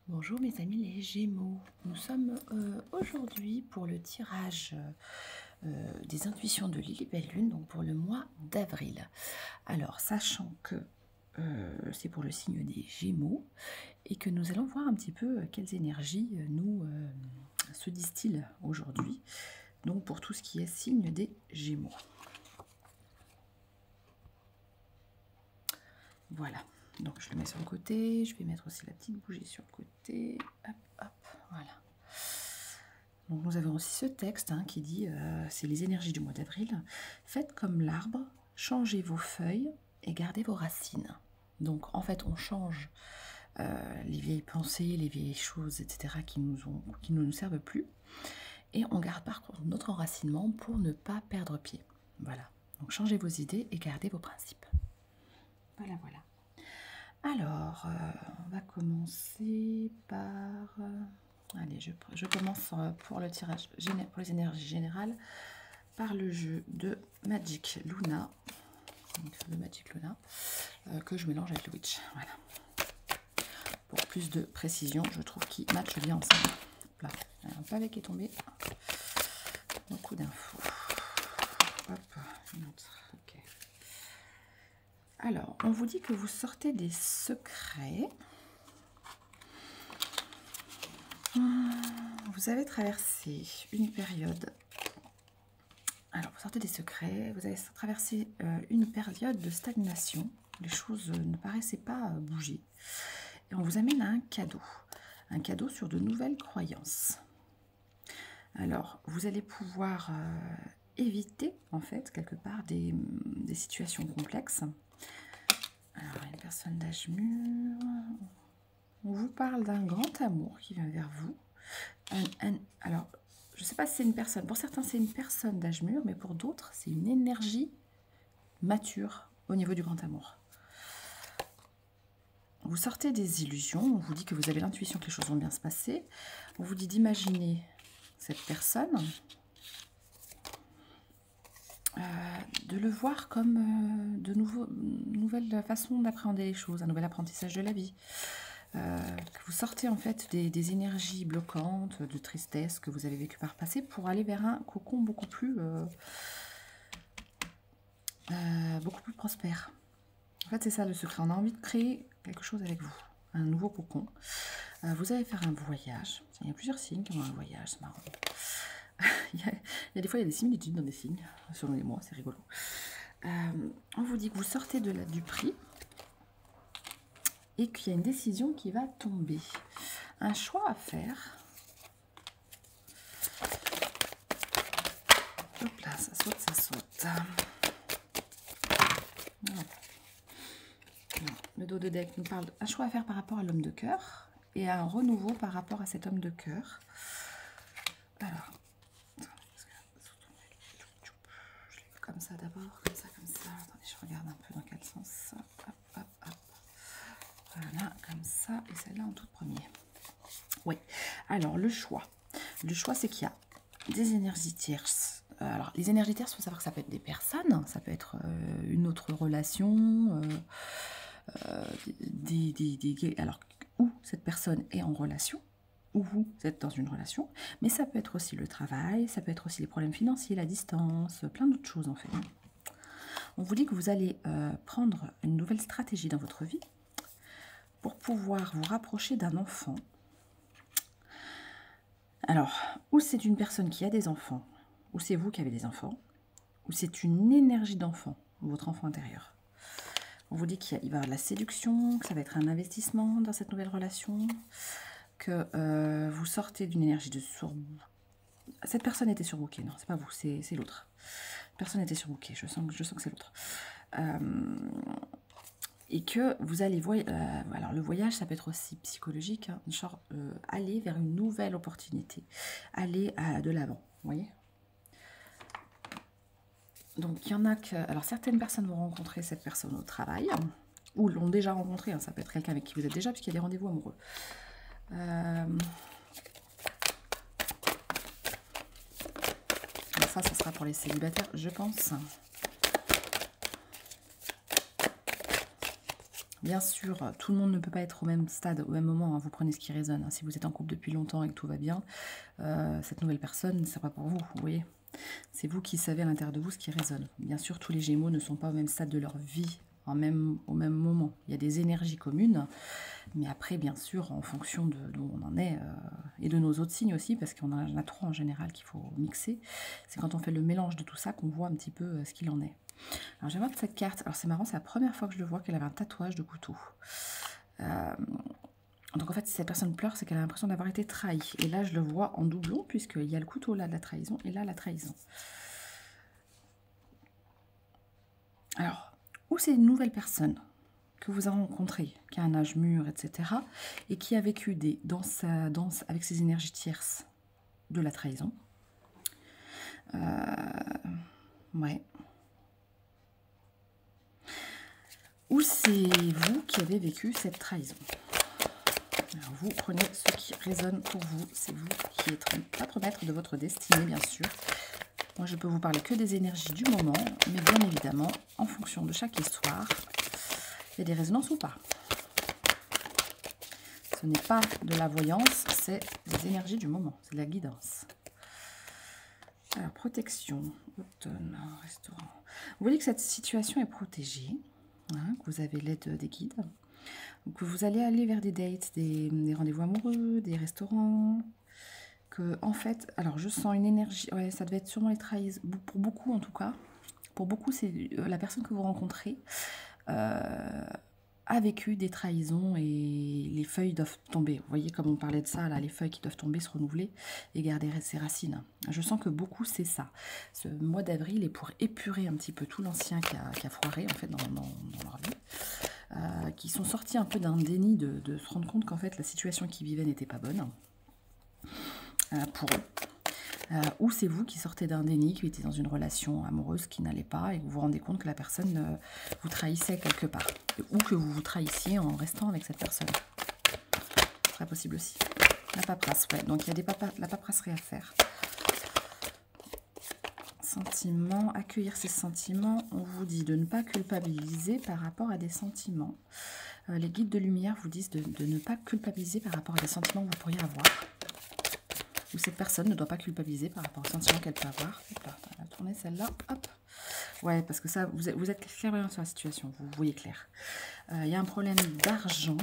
Bonjour mes amis les Gémeaux, nous sommes aujourd'hui pour le tirage des intuitions de Lily Belle Lune, donc pour le mois d'avril. Alors, sachant que c'est pour le signe des Gémeaux et que nous allons voir un petit peu quelles énergies nous se distillent aujourd'hui, donc pour tout ce qui est signe des Gémeaux. Voilà. Donc je le mets sur le côté, je vais mettre aussi la petite bougie sur le côté, hop, hop, voilà. Donc nous avons aussi ce texte qui dit, c'est les énergies du mois d'avril, faites comme l'arbre, changez vos feuilles et gardez vos racines. Donc en fait on change les vieilles pensées, les vieilles choses, etc. qui ne nous servent plus, et on garde par contre notre enracinement pour ne pas perdre pied. Voilà, donc changez vos idées et gardez vos principes. Voilà, voilà. Alors, on va commencer par... allez, je commence pour le tirage, pour les énergies générales, par le jeu de Magic Luna, donc le Magic Luna, que je mélange avec le Witch. Voilà. Pour plus de précision, je trouve qu'ils matchent bien ensemble. Là, un pavé qui est tombé. Beaucoup d'infos. Hop, une autre. Ok. Alors, on vous dit que vous sortez des secrets. Vous avez traversé une période. Alors, vous sortez des secrets. Vous avez traversé une période de stagnation. Les choses ne paraissaient pas bouger. Et on vous amène à un cadeau. Un cadeau sur de nouvelles croyances. Alors, vous allez pouvoir éviter, en fait, quelque part, des situations complexes. Alors, une personne d'âge mûr. On vous parle d'un grand amour qui vient vers vous. Alors, je ne sais pas si c'est une personne. Pour certains, c'est une personne d'âge mûr, mais pour d'autres, c'est une énergie mature au niveau du grand amour. Vous sortez des illusions. On vous dit que vous avez l'intuition que les choses vont bien se passer. On vous dit d'imaginer cette personne, de le voir comme de nouvelles façons d'appréhender les choses, un nouvel apprentissage de la vie. Que vous sortez en fait des énergies bloquantes, de tristesse que vous avez vécu par le passé pour aller vers un cocon beaucoup plus prospère. En fait, c'est ça le secret. On a envie de créer quelque chose avec vous, un nouveau cocon. Vous allez faire un voyage. Il y a plusieurs signes qui ont un voyage, c'est marrant. il y a des fois, il y a des similitudes dans des signes, selon les mois, c'est rigolo. On vous dit que vous sortez du prix et qu'il y a une décision qui va tomber. Un choix à faire. Hop là, ça saute, ça saute. Voilà. Le dos de deck nous parle d'un choix à faire par rapport à l'homme de cœur et à un renouveau par rapport à cet homme de cœur. Alors, je l'ai vu comme ça d'abord, comme ça, comme ça. Attendez, je regarde un peu dans quel sens. Hop, hop, hop. Voilà, comme ça, et celle-là en tout premier. Oui, alors le choix. Le choix, c'est qu'il y a des énergies tierces. Alors, les énergies tierces, il faut savoir que ça peut être des personnes, ça peut être une autre relation, alors, où cette personne est en relation, ou vous êtes dans une relation, mais ça peut être aussi le travail, ça peut être aussi les problèmes financiers, la distance, plein d'autres choses en fait. On vous dit que vous allez prendre une nouvelle stratégie dans votre vie pour pouvoir vous rapprocher d'un enfant. Alors, ou c'est une personne qui a des enfants, ou c'est vous qui avez des enfants, ou c'est une énergie d'enfant, votre enfant intérieur. On vous dit qu'il va y avoir de la séduction, que ça va être un investissement dans cette nouvelle relation, que vous sortez d'une énergie de surbook. Cette personne était surbookée, non, c'est pas vous, c'est l'autre. Personne était surbookée, je sens que c'est l'autre. Et que vous allez alors le voyage, ça peut être aussi psychologique, hein, genre aller vers une nouvelle opportunité, aller de l'avant, vous voyez. Donc il y en a que, alors certaines personnes vont rencontrer cette personne au travail, ou l'ont déjà rencontré, hein, ça peut être quelqu'un avec qui vous êtes déjà, puisqu'il y a des rendez-vous amoureux. Ça sera pour les célibataires, je pense. Bien sûr, tout le monde ne peut pas être au même stade, au même moment, hein. Vous prenez ce qui résonne, hein. Si vous êtes en couple depuis longtemps et que tout va bien, cette nouvelle personne, ce n'est pas pour vous, vous voyez. C'est vous qui savez à l'intérieur de vous ce qui résonne. Bien sûr, tous les Gémeaux ne sont pas au même stade de leur vie, au même moment. Il y a des énergies communes, mais après, bien sûr, en fonction d'où on en est, et de nos autres signes aussi, parce qu'on en a 3 en général qu'il faut mixer, c'est quand on fait le mélange de tout ça qu'on voit un petit peu ce qu'il en est. Alors, je vais voir cette carte. Alors, c'est marrant, c'est la première fois que je le vois qu'elle avait un tatouage de couteau. Donc, en fait, si cette personne pleure, c'est qu'elle a l'impression d'avoir été trahie. Et là, je le vois en doublon, puisqu'il y a le couteau là de la trahison, et là, la trahison. Alors, où c'est une nouvelle personne que vous avez rencontrée, qui a un âge mûr, etc., et qui a vécu dans sa danse avec ses énergies tierces de la trahison. Ouais. Ou c'est vous qui avez vécu cette trahison. Alors vous prenez ce qui résonne pour vous. C'est vous qui êtes pas maître de votre destinée, bien sûr. Moi, je peux vous parler que des énergies du moment, mais bien évidemment, en fonction de chaque histoire, il y a des résonances ou pas. Ce n'est pas de la voyance, c'est des énergies du moment, c'est de la guidance. Alors, protection, automne, restaurant. Vous voyez que cette situation est protégée, hein, que vous avez l'aide des guides, que vous allez aller vers des dates, des rendez-vous amoureux, des restaurants. Que, en fait, alors je sens une énergie, ouais, ça devait être sûrement les trahisons, pour beaucoup en tout cas. Pour beaucoup, c'est la personne que vous rencontrez a vécu des trahisons et les feuilles doivent tomber. Vous voyez, comme on parlait de ça, là, les feuilles qui doivent tomber, se renouveler et garder ses racines. Je sens que beaucoup, c'est ça. Ce mois d'avril est pour épurer un petit peu tout l'ancien qui a foiré, en fait, dans leur vie. Qui sont sortis un peu d'un déni de se rendre compte qu'en fait, la situation qu'ils vivaient n'était pas bonne pour eux. Ou c'est vous qui sortez d'un déni, qui était dans une relation amoureuse qui n'allait pas et vous vous rendez compte que la personne vous trahissait quelque part. Ou que vous vous trahissiez en restant avec cette personne. Ce serait possible aussi. La paperasse, ouais. Donc il y a la paperasserie à faire. Sentiments, accueillir ses sentiments. On vous dit de ne pas culpabiliser par rapport à des sentiments. Les guides de lumière vous disent de ne pas culpabiliser par rapport à des sentiments que vous pourriez avoir. Où cette personne ne doit pas culpabiliser par rapport aux sentiments qu'elle peut avoir. Hop là, on va tourner celle-là. Hop. Ouais, parce que ça, vous êtes clairvoyant sur la situation. Vous voyez clair. Il y a un problème d'argent.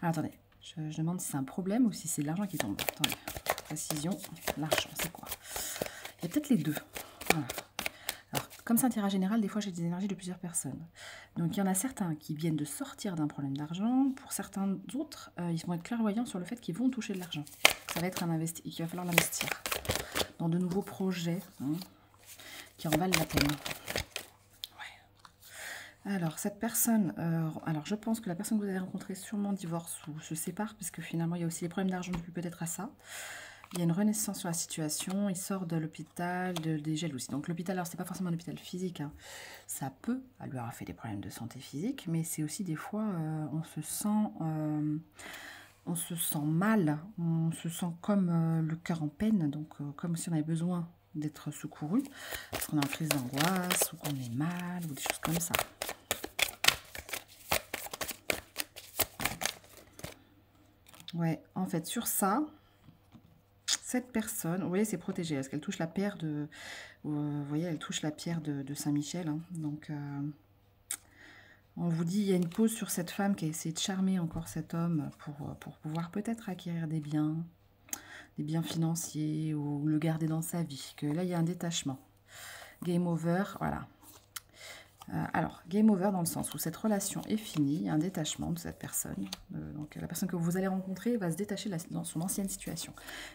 Alors, attendez. Je demande si c'est un problème ou si c'est l'argent qui tombe. Attendez. Précision. L'argent, c'est quoi? Il y a peut-être les deux. Voilà. Alors, comme c'est un tirage général, des fois, j'ai des énergies de plusieurs personnes. Donc, il y en a certains qui viennent de sortir d'un problème d'argent. Pour certains autres, ils vont être clairvoyants sur le fait qu'ils vont toucher de l'argent. Ça va être un investissement, qu'il va falloir l'investir dans de nouveaux projets qui en valent la peine. Ouais. Alors, cette personne, alors je pense que la personne que vous avez rencontrée sûrement divorce ou se sépare, puisque finalement, il y a aussi les problèmes d'argent depuis peut-être à ça. Il y a une renaissance sur la situation, il sort de l'hôpital, des jalousies. Donc l'hôpital, alors c'est pas forcément un hôpital physique, hein. Ça peut lui avoir fait des problèmes de santé physique, mais c'est aussi des fois, on se sent mal, on se sent comme le cœur en peine, donc comme si on avait besoin d'être secouru, parce qu'on est en crise d'angoisse, ou qu'on est mal, ou des choses comme ça. Ouais, en fait, sur ça... Cette personne, vous voyez, c'est protégé. Est-ce qu'elle touche la pierre de... Vous voyez, elle touche la pierre de Saint-Michel. Hein. Donc, on vous dit, il y a une pause sur cette femme qui a essayé de charmer encore cet homme pour pouvoir peut-être acquérir des biens financiers ou le garder dans sa vie. Que là, il y a un détachement. Game over, voilà. Alors, game over dans le sens où cette relation est finie, il y a un détachement de cette personne. Donc, la personne que vous allez rencontrer va se détacher dans son ancienne situation.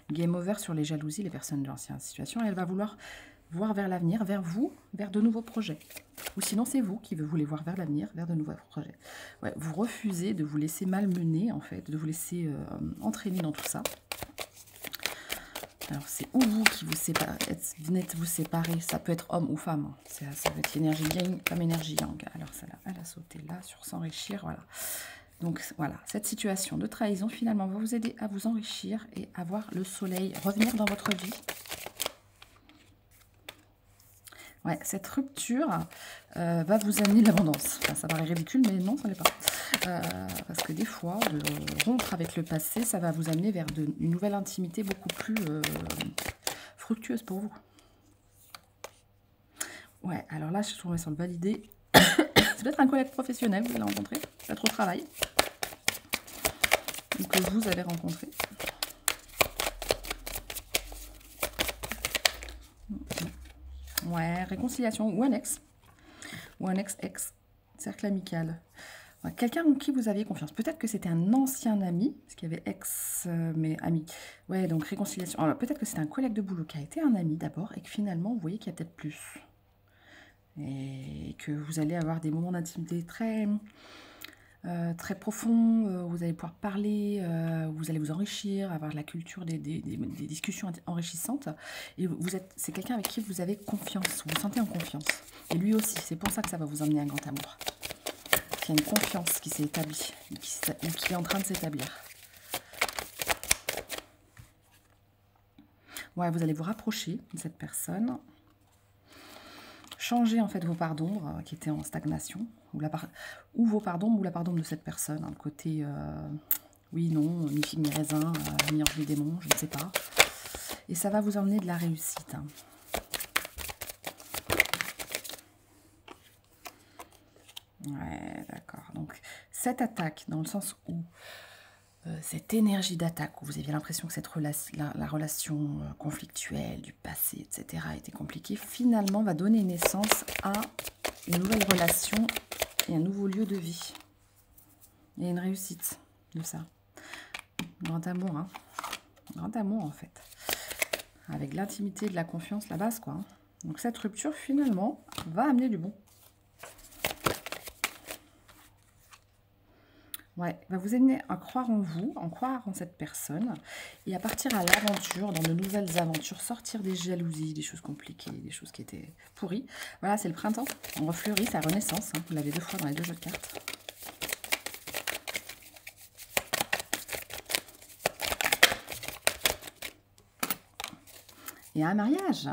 Game over sur les jalousies, les personnes de l'ancienne situation. Et elle va vouloir voir vers l'avenir, vers vous, vers de nouveaux projets. Ou sinon, c'est vous qui voulez voir vers l'avenir, vers de nouveaux projets. Ouais, vous refusez de vous laisser malmener, en fait, de vous laisser entraîner dans tout ça. Alors, c'est ou vous qui vous séparez, venez de vous séparer, ça peut être homme ou femme, ça peut être l'énergie yin comme énergie yang. Alors, celle-là, elle a sauté là sur s'enrichir, voilà. Donc, voilà, cette situation de trahison, finalement, va vous aider à vous enrichir et à voir le soleil revenir dans votre vie. Ouais, cette rupture va vous amener de l'abondance. Enfin, ça paraît ridicule, mais non, ça l'est pas. Parce que des fois, de rompre avec le passé, ça va vous amener vers une nouvelle intimité beaucoup plus fructueuse pour vous. Ouais, alors là, je suis tombée sur le validé. C'est peut-être un collègue professionnel que vous allez rencontrer, peut-être au travail, ou que vous avez rencontré. Ouais, réconciliation, ou un ex, cercle amical. Ouais, quelqu'un en qui vous aviez confiance. Peut-être que c'était un ancien ami, parce qu'il y avait ex, mais ami. Ouais, donc réconciliation. Alors peut-être que c'était un collègue de boulot qui a été un ami d'abord, et que finalement, vous voyez qu'il y a peut-être plus. Et que vous allez avoir des moments d'intimité très profonds, vous allez pouvoir parler, vous allez vous enrichir, avoir la culture des discussions enrichissantes. Et c'est quelqu'un avec qui vous avez confiance, vous vous sentez en confiance. Et lui aussi, c'est pour ça que ça va vous emmener un grand amour. Il y a une confiance qui s'est établie, ou qui est en train de s'établir. Ouais, vous allez vous rapprocher de cette personne. Changer en fait vos parts d'ombre qui étaient en stagnation, ou vos parts d'ombre ou la part d'ombre de cette personne. Le côté oui, non, ni figue ni raisin, ni ange ni démon, je ne sais pas. Et ça va vous emmener de la réussite. Ouais, d'accord. Donc cette attaque, dans le sens où cette énergie d'attaque, où vous aviez l'impression que la relation conflictuelle du passé, etc., était compliquée, finalement va donner naissance à une nouvelle relation et un nouveau lieu de vie. Il y a une réussite de ça. Grand amour, hein. Grand amour, en fait. Avec l'intimité, de la confiance, la base, quoi. Hein. Donc cette rupture, finalement, va amener du bon. Ouais, va vous aider à croire en vous, en croire en cette personne, et à partir à l'aventure, dans de nouvelles aventures, sortir des jalousies, des choses compliquées, des choses qui étaient pourries. Voilà, c'est le printemps, on refleurit, sa renaissance, hein. Vous l'avez 2 fois dans les 2 jeux de cartes. Et un mariage.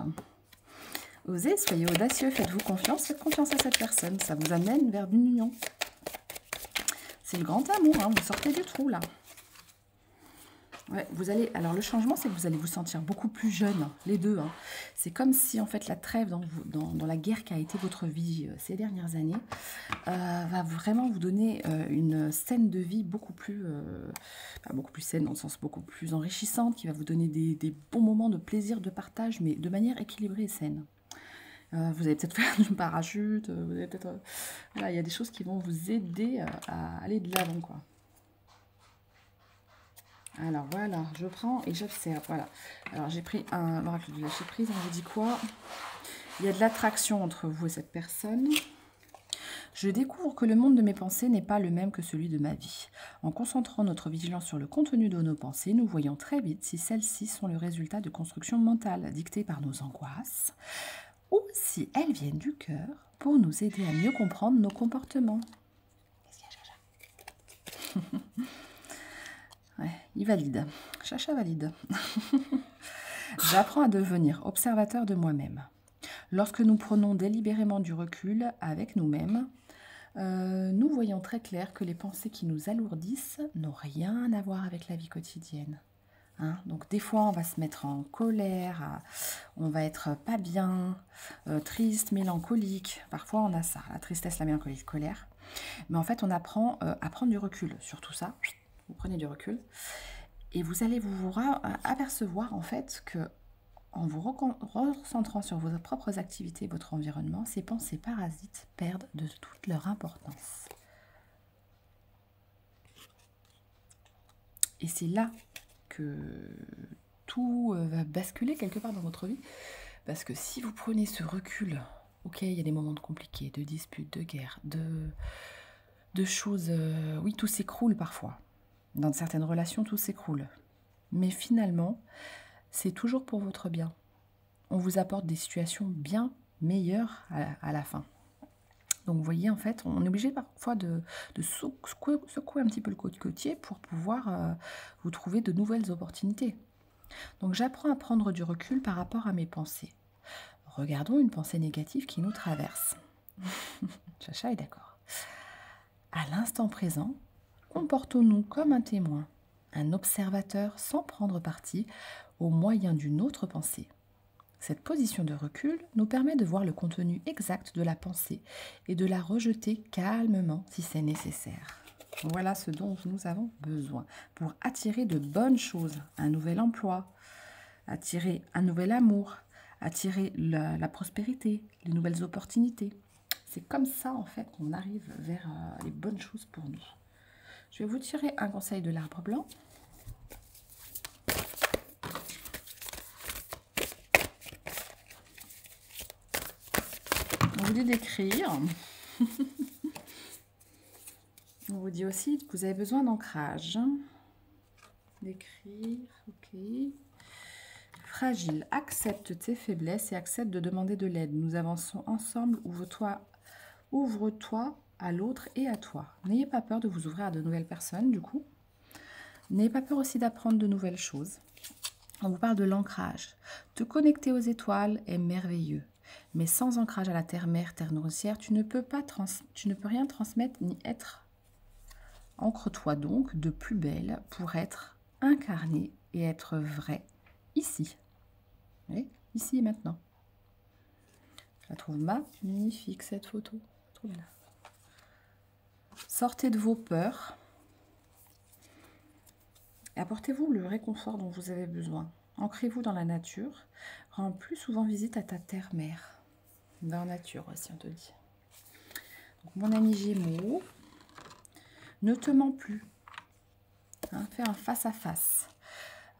Osez, soyez audacieux, faites-vous confiance, faites confiance à cette personne, ça vous amène vers une union. C'est le grand amour, hein, vous sortez du trou là. Ouais, alors le changement, c'est que vous allez vous sentir beaucoup plus jeune, les deux. Hein. C'est comme si en fait la trêve dans la guerre qui a été votre vie ces dernières années va vraiment vous donner une scène de vie beaucoup plus saine, dans le sens beaucoup plus enrichissante, qui va vous donner des bons moments de plaisir, de partage, mais de manière équilibrée et saine. Vous allez peut-être faire du parachute, vous allez peut-être... voilà, il y a des choses qui vont vous aider à aller de l'avant, quoi. Alors voilà, je prends et j'observe, voilà. Alors j'ai pris l'oracle du lâcher prise, on vous dit quoi? Il y a de l'attraction entre vous et cette personne. Je découvre que le monde de mes pensées n'est pas le même que celui de ma vie. En concentrant notre vigilance sur le contenu de nos pensées, nous voyons très vite si celles-ci sont le résultat de constructions mentales dictées par nos angoisses, ou si elles viennent du cœur pour nous aider à mieux comprendre nos comportements. Qu'est-ce qu'il y a, Chacha? Ouais, il valide. Chacha valide. J'apprends à devenir observateur de moi-même. Lorsque nous prenons délibérément du recul avec nous-mêmes, nous voyons très clair que les pensées qui nous alourdissent n'ont rien à voir avec la vie quotidienne. Hein, donc des fois, on va se mettre en colère, on va être pas bien, triste, mélancolique. Parfois, on a ça, la tristesse, la mélancolie, la colère. Mais en fait, on apprend à prendre du recul sur tout ça. Vous prenez du recul et vous allez vous apercevoir en fait que en vous recentrant sur vos propres activités, votre environnement, ces pensées parasites perdent de toute leur importance. Et c'est là que tout va basculer quelque part dans votre vie. Parce que si vous prenez ce recul, ok, il y a des moments compliqués, de disputes, de guerres, de choses... oui, tout s'écroule parfois. Dans certaines relations, tout s'écroule. Mais finalement, c'est toujours pour votre bien. On vous apporte des situations bien meilleures à la fin. Donc vous voyez, en fait, on est obligé parfois de secouer un petit peu le côtier pour pouvoir vous trouver de nouvelles opportunités. Donc j'apprends à prendre du recul par rapport à mes pensées. Regardons une pensée négative qui nous traverse. Chacha est d'accord. À l'instant présent, comportons-nous comme un témoin, un observateur sans prendre parti au moyen d'une autre pensée. Cette position de recul nous permet de voir le contenu exact de la pensée et de la rejeter calmement si c'est nécessaire. Voilà ce dont nous avons besoin pour attirer de bonnes choses, un nouvel emploi, attirer un nouvel amour, attirer la prospérité, les nouvelles opportunités. C'est comme ça en fait qu'on arrive vers les bonnes choses pour nous. Je vais vous tirer un conseil de l'arbre blanc. On vous dit d'écrire. On vous dit aussi que vous avez besoin d'ancrage. D'écrire, ok. Fragile, accepte tes faiblesses et accepte de demander de l'aide. Nous avançons ensemble, ouvre-toi à l'autre et à toi. N'ayez pas peur de vous ouvrir à de nouvelles personnes, du coup. N'ayez pas peur aussi d'apprendre de nouvelles choses. On vous parle de l'ancrage. Te connecter aux étoiles est merveilleux. Mais sans ancrage à la terre-mère, terre nourricière, tu ne peux rien transmettre ni être. Ancre-toi donc de plus belle pour être incarné et être vrai ici. Oui, ici et maintenant. Je la trouve magnifique cette photo. Trouvez-la. Sortez de vos peurs et apportez-vous le réconfort dont vous avez besoin. Ancrez-vous dans la nature. Rends plus souvent visite à ta terre-mère. Dans la nature aussi, on te dit. Donc, mon ami Gémeaux, ne te mens plus. Hein, fais un face-à-face.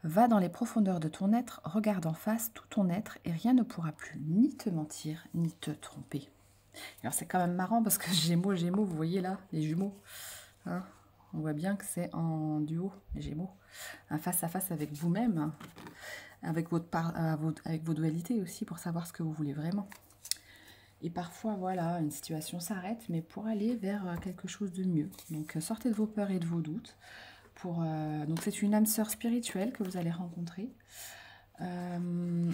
Va dans les profondeurs de ton être, regarde en face tout ton être et rien ne pourra plus ni te mentir, ni te tromper. Alors c'est quand même marrant parce que Gémeaux, vous voyez là, les jumeaux. Hein, on voit bien que c'est en duo, les Gémeaux. Un face-à-face avec vous-même, hein, avec vos dualités aussi pour savoir ce que vous voulez vraiment. Et parfois, voilà, une situation s'arrête, mais pour aller vers quelque chose de mieux. Donc sortez de vos peurs et de vos doutes. Donc c'est une âme sœur spirituelle que vous allez rencontrer. Attendez,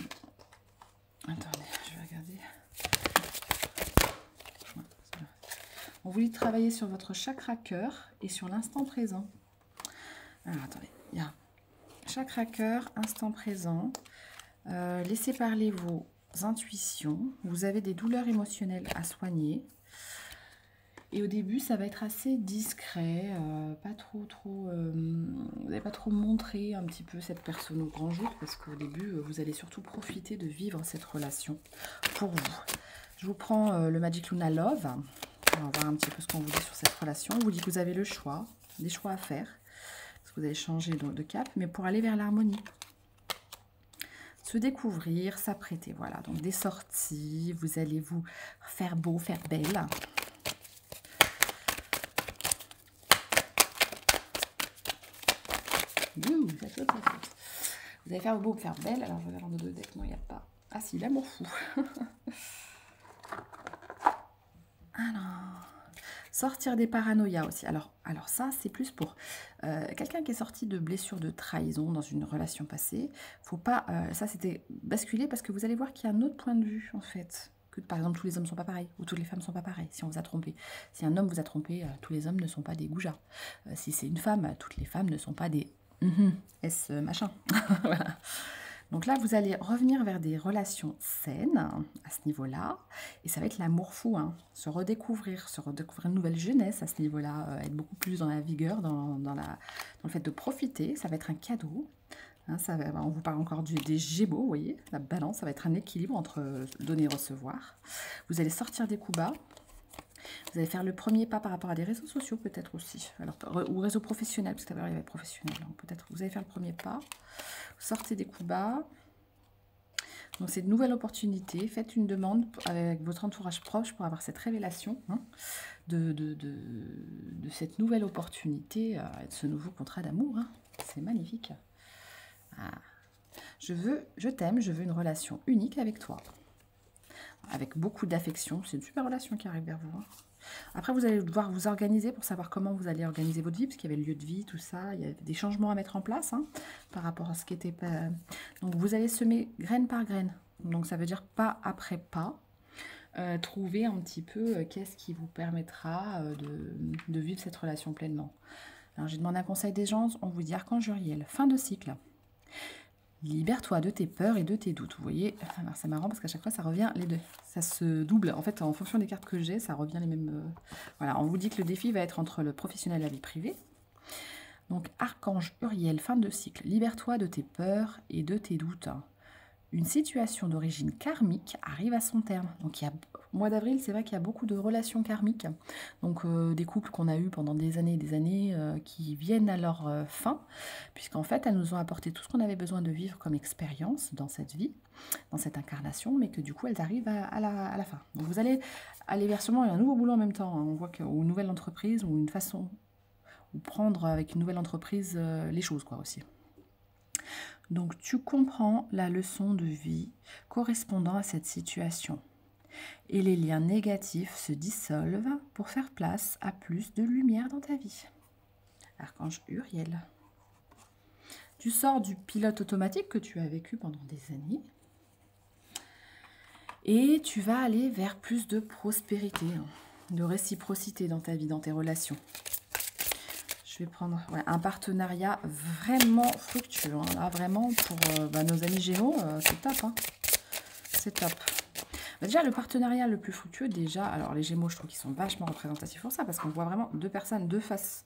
je vais regarder. On vous dit de travailler sur votre chakra cœur et sur l'instant présent. Alors attendez, il y a chakra cœur, instant présent. Laissez parler vos intuitions. Vous avez des douleurs émotionnelles à soigner. Et au début, ça va être assez discret, pas trop, vous n'allez pas trop montrer un petit peu cette personne au grand jour, parce qu'au début, vous allez surtout profiter de vivre cette relation pour vous. Je vous prends le Magic Luna Love. On va voir un petit peu ce qu'on vous dit sur cette relation. On vous dit que vous avez le choix, des choix à faire, parce que vous allez changer de cap, mais pour aller vers l'harmonie. Se découvrir, s'apprêter, voilà. Donc des sorties, vous allez vous faire beau, faire belle. Vous allez faire beau, faire belle. Alors, je regarde en deux decks. Non, il n'y a pas. Ah si, l'amour fou. Alors, sortir des paranoïas aussi. Alors ça, c'est plus pour quelqu'un qui est sorti de blessures de trahison dans une relation passée. Faut pas... ça, c'était basculer parce que vous allez voir qu'il y a un autre point de vue, en fait. Que, par exemple, tous les hommes ne sont pas pareils, ou toutes les femmes ne sont pas pareilles, si on vous a trompé. Si un homme vous a trompé, tous les hommes ne sont pas des goujats. Si c'est une femme, toutes les femmes ne sont pas des... Est-ce machin. Voilà. Donc là, vous allez revenir vers des relations saines à ce niveau-là. Et ça va être l'amour fou, hein. Se redécouvrir une nouvelle jeunesse à ce niveau-là. Être beaucoup plus dans la vigueur, dans le fait de profiter. Ça va être un cadeau. Hein, on vous parle encore des Gémeaux, vous voyez. La balance, ça va être un équilibre entre donner et recevoir. Vous allez sortir des coups bas. Vous allez faire le premier pas par rapport à des réseaux sociaux, peut-être aussi. Alors, ou réseaux professionnels, parce qu'à l'heure, il y avait professionnel. Donc, peut-être vous allez faire le premier pas. Vous sortez des coups bas. Donc, c'est de nouvelles opportunités. Faites une demande avec votre entourage proche pour avoir cette révélation, hein, de cette nouvelle opportunité, de ce nouveau contrat d'amour. Hein. C'est magnifique. Ah. Je t'aime, je veux une relation unique avec toi. Avec beaucoup d'affection. C'est une super relation qui arrive vers vous. Hein. Après, vous allez devoir vous organiser pour savoir comment vous allez organiser votre vie, parce qu'il y avait le lieu de vie, tout ça. Il y avait des changements à mettre en place, hein, par rapport à ce qui était... Donc, vous allez semer graine par graine. Donc ça veut dire pas après pas. Trouver un petit peu qu'est-ce qui vous permettra de vivre cette relation pleinement. Alors j'ai demandé un conseil des gens, on vous dit Archange Uriel, fin de cycle. Libère-toi de tes peurs et de tes doutes. Vous voyez, alors c'est marrant parce qu'à chaque fois ça revient les deux. Ça se double. En fait, en fonction des cartes que j'ai, ça revient les mêmes. Voilà, on vous dit que le défi va être entre le professionnel et la vie privée. Donc Archange Uriel, fin de cycle. Libère-toi de tes peurs et de tes doutes. Une situation d'origine karmique arrive à son terme. Donc, au mois d'avril, c'est vrai qu'il y a beaucoup de relations karmiques. Donc, des couples qu'on a eus pendant des années et des années qui viennent à leur fin, puisqu'en fait, elles nous ont apporté tout ce qu'on avait besoin de vivre comme expérience dans cette vie, dans cette incarnation, mais que du coup, elles arrivent à la fin. Donc, vous allez aller vers sûrement un nouveau boulot en même temps. Hein. On voit ou une nouvelle entreprise, ou une façon, ou prendre avec une nouvelle entreprise les choses, quoi, aussi. Donc, tu comprends la leçon de vie correspondant à cette situation. Et les liens négatifs se dissolvent pour faire place à plus de lumière dans ta vie. Archange Uriel. Tu sors du pilote automatique que tu as vécu pendant des années. Et tu vas aller vers plus de prospérité, de réciprocité dans ta vie, dans tes relations. Je vais prendre un partenariat vraiment fructueux. Hein. Là, vraiment, pour nos amis Gémeaux, c'est top. Hein. C'est top. Déjà, le partenariat le plus fructueux, déjà, alors les Gémeaux, je trouve qu'ils sont vachement représentatifs pour ça, parce qu'on voit vraiment deux personnes, deux faces,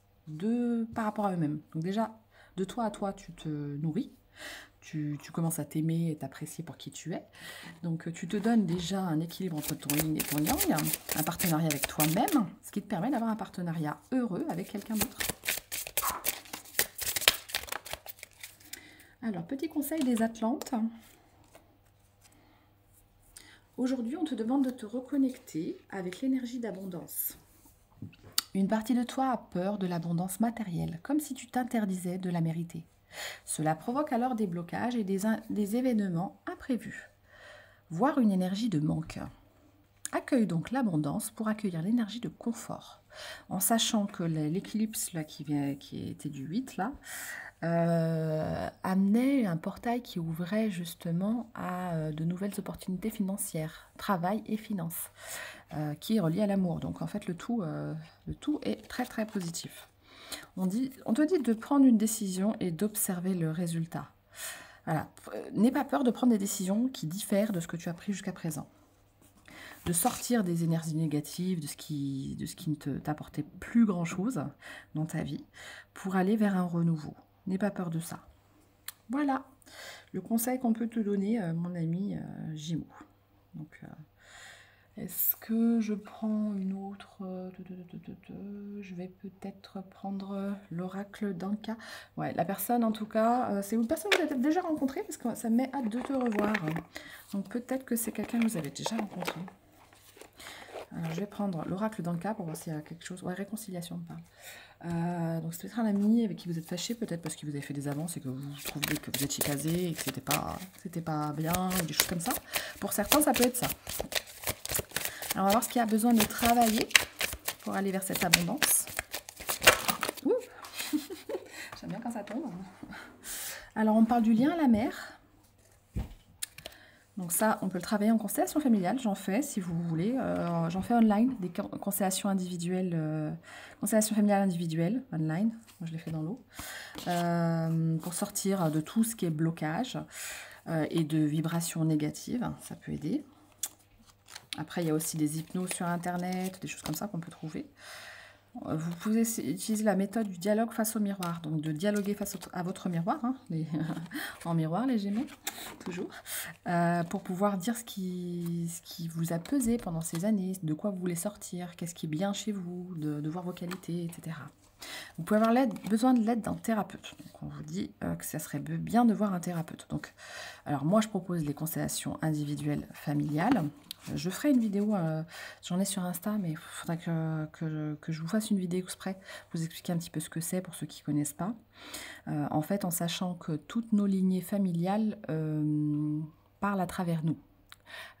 par rapport à eux-mêmes. Donc déjà, de toi à toi, tu te nourris. Tu commences à t'aimer et t'apprécier pour qui tu es. Donc, tu te donnes déjà un équilibre entre ton yin et ton yang, un partenariat avec toi-même, ce qui te permet d'avoir un partenariat heureux avec quelqu'un d'autre. Alors, petit conseil des Atlantes. Aujourd'hui, on te demande de te reconnecter avec l'énergie d'abondance. Une partie de toi a peur de l'abondance matérielle, comme si tu t'interdisais de la mériter. Cela provoque alors des blocages et des événements imprévus, voire une énergie de manque. Accueille donc l'abondance pour accueillir l'énergie de confort, en sachant que l'éclipse là qui était du 8 là, amenait un portail qui ouvrait justement à de nouvelles opportunités financières, travail et finances, qui est relié à l'amour. Donc en fait le tout est très très positif. On te dit de prendre une décision et d'observer le résultat. Voilà. N'aie pas peur de prendre des décisions qui diffèrent de ce que tu as pris jusqu'à présent. De sortir des énergies négatives, de ce qui ne t'apportait plus grand-chose dans ta vie, pour aller vers un renouveau. N'aie pas peur de ça. Voilà le conseil qu'on peut te donner, mon ami Gémeaux. Donc, est-ce que je prends une autre je vais peut-être prendre l'oracle d'Anka. Ouais, la personne, en tout cas, c'est une personne que vous avez peut-être déjà rencontrée, parce que ça me met hâte de te revoir. Donc, peut-être que c'est quelqu'un que vous avez déjà rencontré. Alors, je vais prendre l'oracle d'Anka pour voir s'il y a quelque chose. Ouais, réconciliation, on parle. Donc, c'est peut-être un ami avec qui vous êtes fâché, peut-être parce qu'il vous avez fait des avances et que vous trouviez que vous étiez casé et que c'était pas bien, ou des choses comme ça. Pour certains, ça peut être ça. Alors, on va voir ce qu'il y a besoin de travailler pour aller vers cette abondance. Ouh. J'aime bien quand ça tombe. Alors, on parle du lien à la mer. Donc ça, on peut le travailler en constellation familiale. J'en fais, si vous voulez. J'en fais online, des constellations individuelles, constellation familiale individuelle, online. Moi, je les fais dans l'eau. Pour sortir de tout ce qui est blocage et de vibrations négatives. Ça peut aider. Après, il y a aussi des hypnos sur Internet, des choses comme ça qu'on peut trouver. Vous pouvez utiliser la méthode du dialogue face au miroir, donc de dialoguer face à votre miroir, hein, en miroir les Gémeaux, toujours, pour pouvoir dire ce qui vous a pesé pendant ces années, de quoi vous voulez sortir, qu'est-ce qui est bien chez vous, de voir vos qualités, etc. Vous pouvez avoir besoin de l'aide d'un thérapeute. Donc on vous dit que ça serait bien de voir un thérapeute. Donc, alors moi je propose les constellations individuelles familiales. Je ferai une vidéo, j'en ai sur Insta, mais il faudra que je vous fasse une vidéo exprès pour vous expliquer un petit peu ce que c'est pour ceux qui ne connaissent pas. En fait, en sachant que toutes nos lignées familiales parlent à travers nous.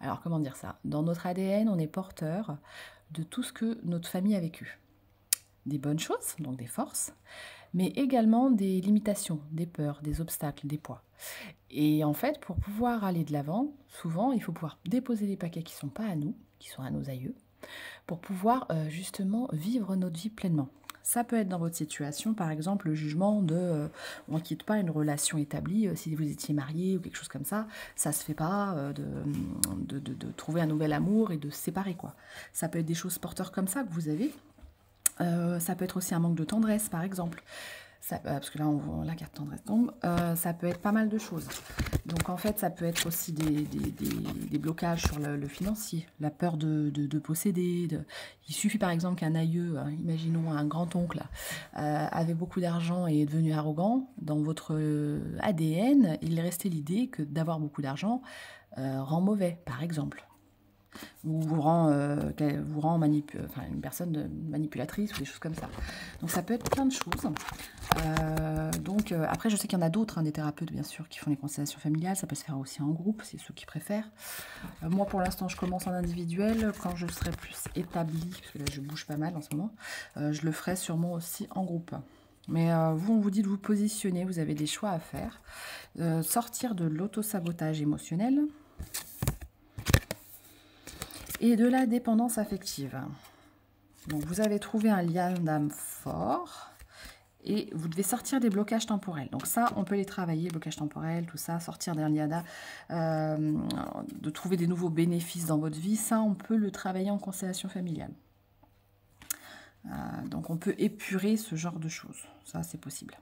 Alors, comment dire ça? Dans notre ADN, on est porteur de tout ce que notre famille a vécu. des bonnes choses, donc des forces, mais également des limitations, des peurs, des obstacles, des poids. Et en fait, pour pouvoir aller de l'avant, souvent, il faut pouvoir déposer les paquets qui ne sont pas à nous, qui sont à nos aïeux, pour pouvoir justement vivre notre vie pleinement. Ça peut être dans votre situation, par exemple, le jugement de on ne quitte pas une relation établie, si vous étiez marié ou quelque chose comme ça ne se fait pas de trouver un nouvel amour et de se séparer, quoi. Ça peut être des choses porteurs comme ça que vous avez. Ça peut être aussi un manque de tendresse, par exemple. Ça, parce que là, la carte tendresse tombe. Ça peut être pas mal de choses. Donc, en fait, ça peut être aussi des blocages sur le financier, la peur de posséder. Il suffit, par exemple, qu'un aïeux, imaginons un grand-oncle, avait beaucoup d'argent et est devenu arrogant. Dans votre ADN, il est resté l'idée que d'avoir beaucoup d'argent rend mauvais, par exemple. Ou vous rend une personne manipulatrice ou des choses comme ça. Donc ça peut être plein de choses. Après, je sais qu'il y en a d'autres, des thérapeutes bien sûr, qui font les constellations familiales. Ça peut se faire aussi en groupe, c'est ceux qui préfèrent. Moi, pour l'instant, je commence en individuel. Quand je serai plus établie, parce que là, je bouge pas mal en ce moment, je le ferai sûrement aussi en groupe. Mais vous, on vous dit de vous positionner, vous avez des choix à faire. Sortir de l'auto-sabotage émotionnel et de la dépendance affective. Donc vous avez trouvé un lien d'âme fort et vous devez sortir des blocages temporels. Donc ça, on peut les travailler, blocages temporels, tout ça, sortir d'un lien d'âme, de trouver des nouveaux bénéfices dans votre vie, ça, on peut le travailler en constellation familiale. Donc on peut épurer ce genre de choses, ça c'est possible.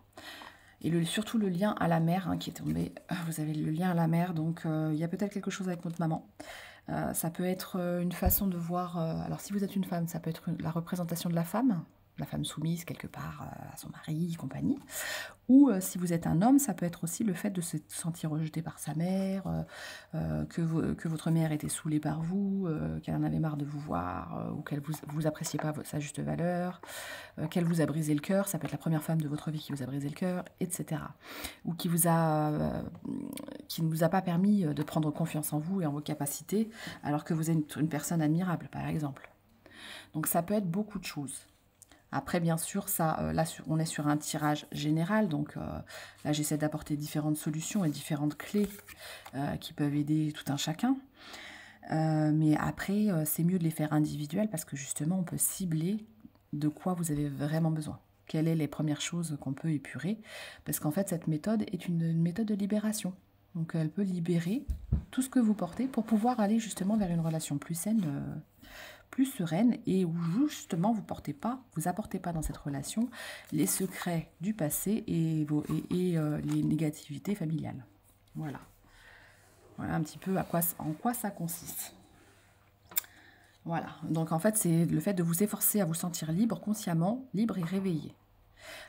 Et surtout le lien à la mère qui est tombé, vous avez le lien à la mère, donc il y a peut-être quelque chose avec votre maman. Ça peut être une façon de voir, alors si vous êtes une femme, ça peut être la représentation de la femme soumise quelque part à son mari, compagnie. Ou si vous êtes un homme, ça peut être aussi le fait de se sentir rejeté par sa mère, que votre mère était saoulée par vous, qu'elle en avait marre de vous voir, ou qu'elle vous appréciez pas sa juste valeur, qu'elle vous a brisé le cœur, ça peut être la première femme de votre vie qui vous a brisé le cœur, etc. Ou qui ne vous a pas permis de prendre confiance en vous et en vos capacités, alors que vous êtes une personne admirable, par exemple. Donc ça peut être beaucoup de choses. Après, bien sûr, là, on est sur un tirage général, donc là, j'essaie d'apporter différentes solutions et différentes clés qui peuvent aider tout un chacun. Mais après, c'est mieux de les faire individuelles parce que justement, on peut cibler de quoi vous avez vraiment besoin. Quelles sont les premières choses qu'on peut épurer? Parce qu'en fait, cette méthode est une méthode de libération. Donc, elle peut libérer tout ce que vous portez pour pouvoir aller justement vers une relation plus saine, plus sereine et où justement vous apportez pas dans cette relation les secrets du passé et les négativités familiales. Voilà. Voilà un petit peu en quoi ça consiste. Voilà. Donc en fait, c'est le fait de vous efforcer à vous sentir libre, consciemment, libre et réveillé.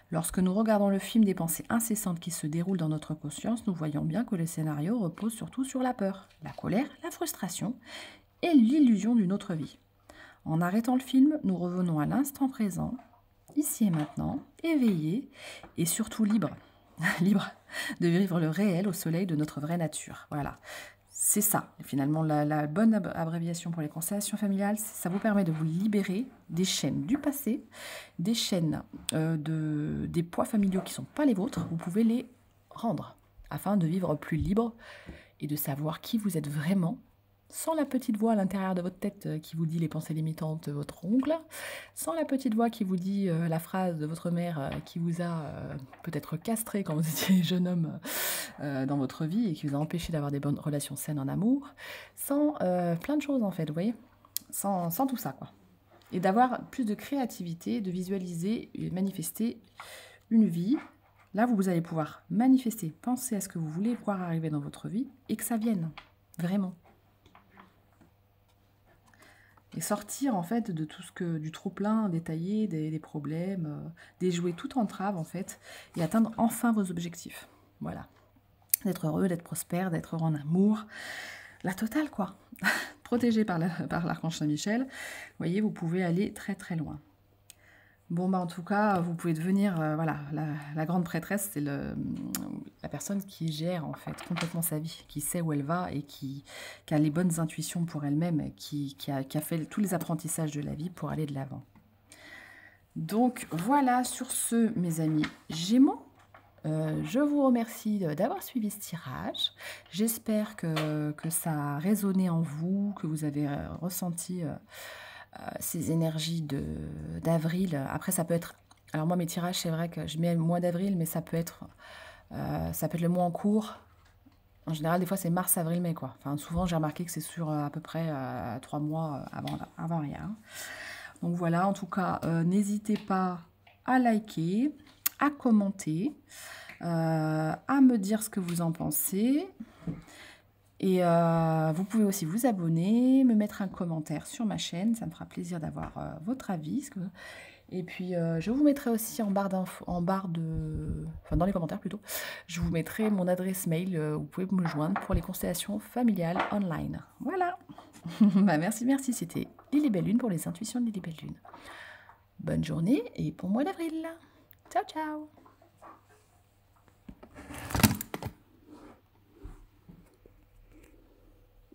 Lorsque nous regardons le film des pensées incessantes qui se déroulent dans notre conscience, nous voyons bien que le scénario repose surtout sur la peur, la colère, la frustration et l'illusion d'une autre vie. En arrêtant le film, nous revenons à l'instant présent, ici et maintenant, éveillés et surtout libres. Libres de vivre le réel au soleil de notre vraie nature. Voilà, c'est ça. Finalement, la bonne abréviation pour les constellations familiales, ça vous permet de vous libérer des chaînes du passé, des chaînes des poids familiaux qui ne sont pas les vôtres. Vous pouvez les rendre afin de vivre plus libre et de savoir qui vous êtes vraiment, sans la petite voix à l'intérieur de votre tête qui vous dit les pensées limitantes de votre oncle, sans la petite voix qui vous dit la phrase de votre mère qui vous a peut-être castré quand vous étiez jeune homme dans votre vie et qui vous a empêché d'avoir des bonnes relations saines en amour, sans plein de choses en fait, vous voyez, sans tout ça quoi. Et d'avoir plus de créativité, de visualiser et manifester une vie. Là, vous allez pouvoir manifester, penser à ce que vous voulez voir arriver dans votre vie et que ça vienne, vraiment. Et sortir en fait de tout du trop-plein détaillé, des problèmes, déjouer toute entrave en fait, et atteindre enfin vos objectifs. Voilà. D'être heureux, d'être prospère, d'être heureux en amour. La totale quoi. Protégé par l'archange Saint-Michel, vous voyez, vous pouvez aller très très loin. Bon, en tout cas, vous pouvez devenir, voilà, la grande prêtresse, c'est la personne qui gère, en fait, complètement sa vie, qui sait où elle va et qui a les bonnes intuitions pour elle-même, qui a fait tous les apprentissages de la vie pour aller de l'avant. Donc voilà, sur ce, mes amis Gémeaux, je vous remercie d'avoir suivi ce tirage. J'espère que ça a résonné en vous, que vous avez ressenti ces énergies d'avril. Après, ça peut être... Alors moi, mes tirages, c'est vrai que je mets le mois d'avril, mais ça peut être le mois en cours. En général, des fois, c'est mars, avril, mai, quoi. Enfin, souvent, j'ai remarqué que c'est sur à peu près 3 mois avant rien. Donc voilà, en tout cas, n'hésitez pas à liker, à commenter, à me dire ce que vous en pensez. Et vous pouvez aussi vous abonner, me mettre un commentaire sur ma chaîne, ça me fera plaisir d'avoir votre avis. Et puis je vous mettrai aussi en barre enfin dans les commentaires plutôt, je vous mettrai mon adresse mail, vous pouvez me joindre pour les constellations familiales online. Voilà. Bah, merci, c'était Lily Belle Lune pour les intuitions de Lily Belle Lune. Bonne journée et bon mois d'avril. Ciao, ciao.